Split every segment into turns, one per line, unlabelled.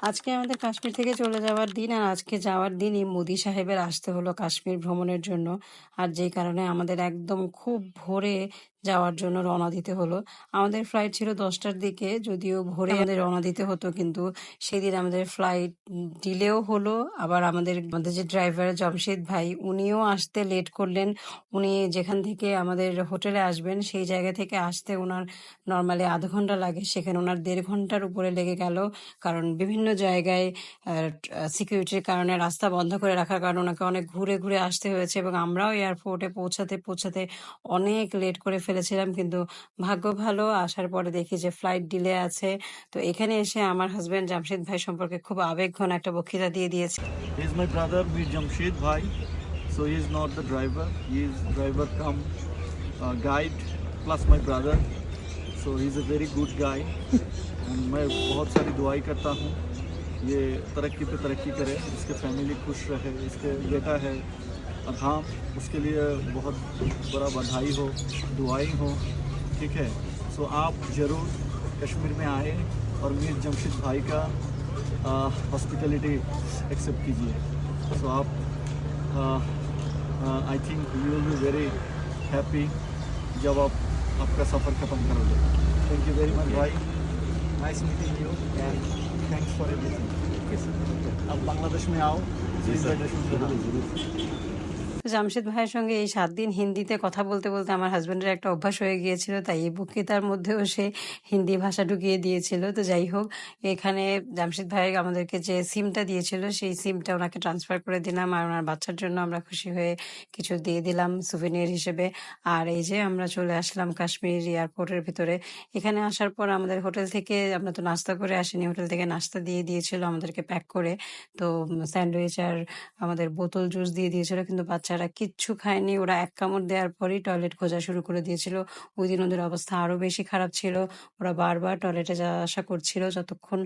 আজকে আমাদের কাশ্মীর থেকে চলে যাওয়ার দিন আর আজকে যাওয়ার দিনই মোদি সাহেবের আসতে হলো কাশ্মীর ভ্রমণের জন্য। আর যেই কারণে আমাদের একদম খুব ভোরে যাওয়ার জন্য রওনা দিতে হলো। আমাদের ফ্লাইট ছিল 10টার দিকে, যদিও ভোরে আমাদের রওনা দিতে হতো, কিন্তু সেদিন আমাদের ফ্লাইট ডিলেও হলো। আবার আমাদের আমাদের যে ড্রাইভার জামশেদ ভাই, উনিও আসতে লেট করলেন। উনি যেখান থেকে আমাদের হোটেলে আসবেন সেই জায়গা থেকে আসতে ওনার নর্মালি আধ ঘন্টা লাগে, সেখানে ওনার 1.5 ঘন্টার উপরে লেগে গেল। কারণ বিভিন্ন জায়গায় সিকিউরিটির কারণে রাস্তা বন্ধ করে রাখার কারণে ওনাকে অনেক ঘুরে ঘুরে আসতে হয়েছে, এবং আমরাও এয়ারপোর্টে পৌঁছাতে পৌঁছাতে অনেক লেট করে ফেলেছিলাম। কিন্তু ভাগ্য ভালো, আসার পরে দেখি যে ফ্লাইট ডিলে আছে। তো এখানে এসে আমার হাজবেন্ড জামশেদ ভাই সম্পর্কে খুব আবেগঘন একটা বক্তৃতা দিয়ে দিয়েছে।
He is my brother Mir Jamshed Bhai. So he is not the driver. He is driver come guide plus my brother. So he is a very good guy. And मैं बहुत सारी दुआई करता हूँ ये तरक्की पे तरक्की करे, इसके फैमिली खुश रहे, इसके बेटा है अधाम, उसके लिए बहुत बड़ा बधाई हो, दुआई हो, ठीक है। सो आप ज़रूर कश्मीर में आए और मीर जमशेद भाई का हॉस्पिटलिटी एक्सेप्ट कीजिए। सो आप I think you will be very happy जब आप आपका सफ़र ख़त्म करोगे। थैंक यू वेरी मच भाई, nice meeting you and thanks for everything. आप बांग्लादेश में आओ,
তো জামশেদ ভাইয়ের সঙ্গে এই 7 দিন হিন্দিতে কথা বলতে বলতে আমার হাজবেন্ডের একটা অভ্যাস হয়ে গিয়েছিল, তাই এই বক্তৃতার মধ্যেও সে হিন্দি ভাষা ঢুকিয়ে দিয়েছিল। তো যাই হোক, এখানে জামশেদ ভাই আমাদেরকে যে সিমটা দিয়েছিল সেই সিমটা ওনাকে ট্রান্সফার করে দিলাম, আর ওনার বাচ্চার জন্য আমরা খুশি হয়ে কিছু দিয়ে দিলাম সুভেনিয়ার হিসেবে। আর এই যে আমরা চলে আসলাম কাশ্মীর এয়ারপোর্টের ভিতরে। এখানে আসার পর আমাদের হোটেল থেকে, আমরা তো নাস্তা করে আসিনি, হোটেল থেকে নাস্তা দিয়ে দিয়েছিল আমাদেরকে প্যাক করে। তো স্যান্ডউইচ আর আমাদের বোতল জুস দিয়ে দিয়েছিল, কিন্তু বাচ্চারা কিচ্ছু খায়নি। ওরা এক কামড় দেওয়ার পরই টয়লেট খোঁজা শুরু করে দিয়েছিল। ওই দিন ওদের অবস্থা আরো বেশি খারাপ ছিল। ওরা বারবার টয়লেটে যাওয়া আসা করছিল, যতক্ষণ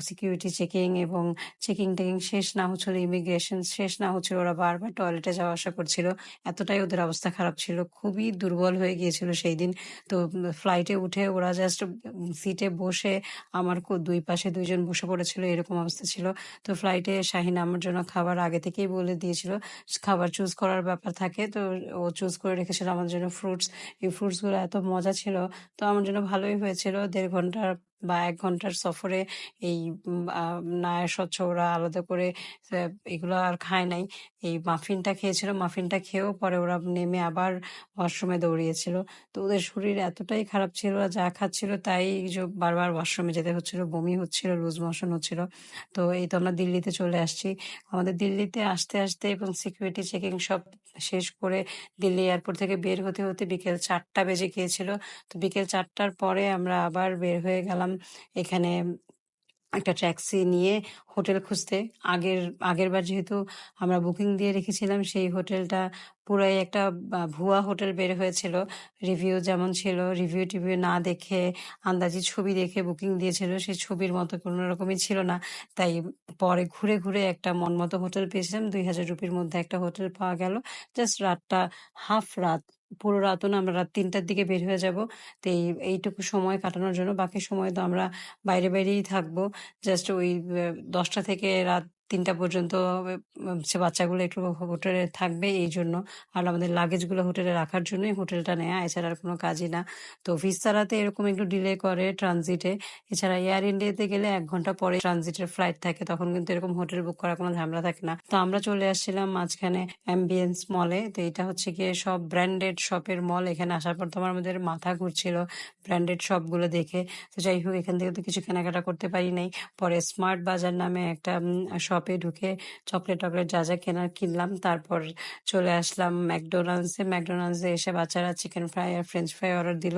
সিকিউরিটি চেকিং এবং চেকিং টেকিং শেষ না হচ্ছিল, ইমিগ্রেশন শেষ না হচ্ছিল, ওরা বারবার টয়লেটে যাওয়া আসা করছিল। এতটাই ওদের অবস্থা খারাপ ছিল, খুবই দুর্বল হয়ে গিয়েছিল সেই দিন। তো ফ্লাইটে উঠে ওরা জাস্ট সিটে বসে, আমার দুই পাশে দুইজন বসে পড়েছিল, এরকম অবস্থা ছিল। তো ফ্লাইটে শাহিন আমার জন্য খাবার আগে থেকেই বলে দিয়েছিল, খাবার চুজ করার ব্যাপার থাকে। তো ও চুজ করে রেখেছিল আমার জন্য ফ্রুটস। এই ফ্রুটসগুলো এত মজা ছিল, তো আমার জন্য ভালোই হয়েছিল। 1.5 ঘন্টার বা 1 ঘন্টার সফরে এই নায়া স্বচ্ছ ওরা আলাদা করে এগুলো আর খায় নাই। এই মাফিনটা খেয়েছিল, মাফিনটা খেয়েও পরে ওরা নেমে আবার ওয়াশরুমে দৌড়িয়েছিল। তো ওদের শরীর এতটাই খারাপ ছিল, ওরা যা খাচ্ছিল তাই বারবার ওয়াশরুমে যেতে হচ্ছিল, বমি হচ্ছিল, লুজ মোশন হচ্ছিল। তো এই তো আমরা দিল্লিতে চলে আসছি। আমাদের দিল্লিতে আসতে আসতে এবং সিকিউরিটি চেকিং সব শেষ করে দিল্লি এয়ারপোর্ট থেকে বের হতে হতে বিকেল 4টা বেজে গিয়েছিল। তো বিকেল 4টার পরে আমরা আবার বের হয়ে গেলাম এখানে একটা ট্যাক্সি নিয়ে হোটেল খুঁজতে। আগের আগের বার যেহেতু আমরা বুকিং দিয়ে রেখেছিলাম, সেই হোটেলটা পুরাই একটা ভুয়া হোটেল বের হয়েছিল। রিভিউ যেমন ছিল, রিভিউ টিভিউ না দেখে আন্দাজি ছবি দেখে বুকিং দিয়েছিল, সেই ছবির মতো কোনো রকমই ছিল না। তাই পরে ঘুরে ঘুরে একটা মন মতো হোটেল পেয়েছিলাম। 2000 রুপির মধ্যে একটা হোটেল পাওয়া গেল। জাস্ট রাতটা, হাফ রাত, পুরো রাতও না, আমরা রাত 3টার দিকে বের হয়ে যাব। তো এইটুকু সময় কাটানোর জন্য, বাকি সময় তো আমরা বাইরে বাইরেই থাকবো। জাস্ট ওই 10টা থেকে রাত 3টা পর্যন্ত সে বাচ্চাগুলো একটু হোটেলে থাকবে এই জন্য, আর আমাদের লাগেজগুলো হোটেলে রাখার জন্যই হোটেলটা নেয়া, এছাড়া আর কোনো কাজই না। তো ভিস্তারাতে এরকম একটু ডিলে করে ট্রানজিটে, এছাড়া এয়ার ইন্ডিয়াতে গেলে 1 ঘন্টা পরে ট্রানজিটের ফ্লাইট থাকে, তখন কিন্তু এরকম হোটেল বুক করার কোনো ঝামেলা থাকে না। তো আমরা চলে আসছিলাম মাঝখানে অ্যাম্বিয়েন্স মলে। তো এটা হচ্ছে গিয়ে সব ব্র্যান্ডেড শপের মল। এখানে আসার পর তো আমাদের মাথা ঘুরছিল ব্র্যান্ডেড শপগুলো দেখে। তো যাই হোক, এখান থেকে তো কিছু কেনাকাটা করতে পারি নাই। পরে স্মার্ট বাজার নামে একটা শপে ঢুকে চকলেট টকলেট যা যা কেনার কিনলাম। তারপর চলে আসলাম ম্যাকডোনাল্ডসে। ম্যাকডোনাল্ডসে এসে বাচ্চারা চিকেন ফ্রাই আর ফ্রেঞ্চ ফ্রাই অর্ডার দিল।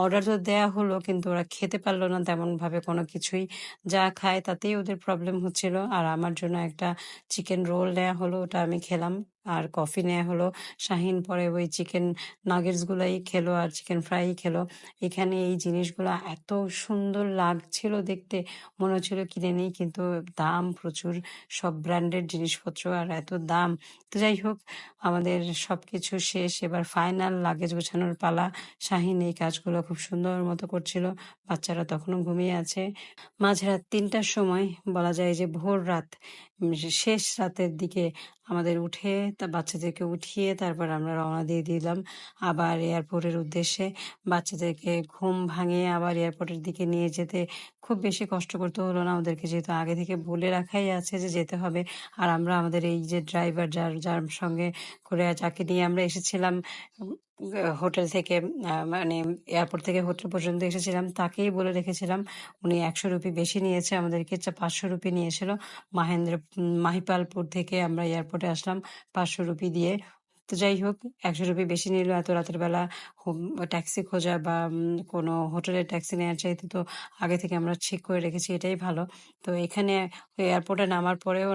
অর্ডার তো দেয়া হলো, কিন্তু ওরা খেতে পারলো না তেমন ভাবে কোনো কিছুই। যা খায় তাতেই ওদের প্রবলেম হচ্ছিল। আর আমার জন্য একটা চিকেন রোল নেওয়া হলো, ওটা আমি খেলাম। আর কফি নেওয়া হলো। শাহিন পরে ওই চিকেন নাগেটসগুলাই খেলো আর চিকেন ফ্রাই খেলো। এখানে এই জিনিসগুলো এত সুন্দর লাগছিল দেখতে, মনে হচ্ছিল কিনে নিই, কিন্তু দাম প্রচুর, সব ব্র্যান্ডেড জিনিসপত্র আর এত দাম। তো যাই হোক, আমাদের সবকিছু শেষ, এবার ফাইনাল লাগেজ গোছানোর পালা। শাহিন এই কাজগুলো খুব সুন্দর মতো করছিল, বাচ্চারা তখনও ঘুমিয়ে আছে। মাঝরাত ৩টার সময়, বলা যায় যে ভোর রাত, শেষ রাতের দিকে আমাদের উঠে তা বাচ্চাদেরকে উঠিয়ে তারপর আমরা রওনা দিয়ে দিলাম আবার এয়ারপোর্টের উদ্দেশ্যে। বাচ্চাদেরকে ঘুম ভাঙিয়ে আবার এয়ারপোর্টের দিকে নিয়ে যেতে খুব বেশি কষ্ট করতে হলো না ওদেরকে, যেহেতু আগে থেকে বলে রাখাই আছে যে যেতে হবে। আর আমরা আমাদের এই যে ড্রাইভার, যার যার সঙ্গে করে যাকে নিয়ে আমরা এসেছিলাম হোটেল থেকে, মানে এয়ারপোর্ট থেকে হোটেল পর্যন্ত এসেছিলাম, তাকেই বলে রেখেছিলাম। উনি ১০০ রুপি বেশি নিয়েছে, আমাদেরকে ৫০০ রুপি নিয়েছিল। মাহিপালপুর থেকে আমরা এয়ারপোর্টে আসলাম ৫০০ রুপি দিয়ে। তো যাই হোক, ১০০ রুপি বেশি নিল। এত রাতের বেলা ট্যাক্সি খোঁজা বা কোনো হোটেলের ট্যাক্সি নেওয়ার চাইতে তো আগে থেকে আমরা ঠিক করে রেখেছি, এটাই ভালো। তো এখানে এয়ারপোর্টে নামার পরেও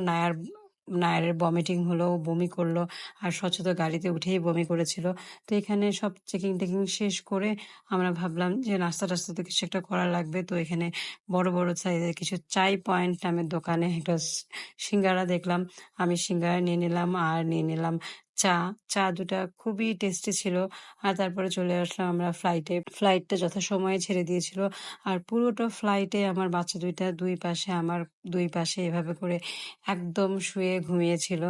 নায়ারের ভমিটিং হলো, ও বমি করলো, আর স্বচ্ছতা গাড়িতে উঠেই বমি করেছিল। তো এখানে সব চেকিং টেকিং শেষ করে আমরা ভাবলাম যে নাস্তা টাস্তা তো কিছু একটা করা লাগবে। তো এখানে বড় বড় সাইজের কিছু চাই পয়েন্ট নামের দোকানে একটা সিঙ্গারা দেখলাম, আমি সিঙ্গারা নিয়ে নিলাম আর নিয়ে নিলাম চা দুটা খুবই টেস্টি ছিল। আর তারপরে চলে আসলাম আমরা ফ্লাইটে। ফ্লাইটটা যথাসময়ে ছেড়ে দিয়েছিল, আর পুরোটা ফ্লাইটে আমার বাচ্চা দুইটা আমার দুই পাশে এভাবে করে একদম শুয়ে ঘুমিয়েছিল।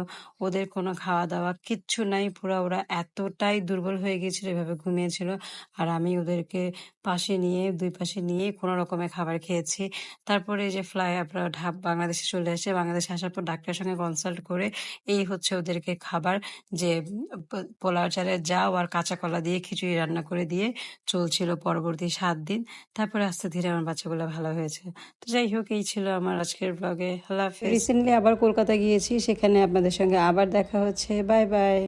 ওদের কোনো খাওয়া দাওয়া কিচ্ছু নাই, পুরা ওরা এতটাই দুর্বল হয়ে গিয়েছিল, এভাবে ঘুমিয়েছিল। আর আমি ওদেরকে দুই পাশে নিয়ে কোনো রকমে খাবার খেয়েছি। তারপরে এই যে আমরা বাংলাদেশে চলে আসে, বাংলাদেশে আসার পর ডাক্তারের সঙ্গে কনসাল্ট করে এই হচ্ছে ওদেরকে খাবার, যে পোলাও চালের জাউ আর কাঁচা কলা দিয়ে খিচুড়ি রান্না করে দিয়ে চলছিল পরবর্তী ৭ দিন। তারপরে আস্তে ধীরে আমার বাচ্চাগুলো ভালো হয়েছে। তো যাই হোক, এই ছিল আমার আজকের ব্লগে। আল্লাহ হাফেজ। রিসেন্টলি আবার কলকাতা গিয়েছি, সেখানে আপনাদের সঙ্গে আবার দেখা হচ্ছে। Bye bye.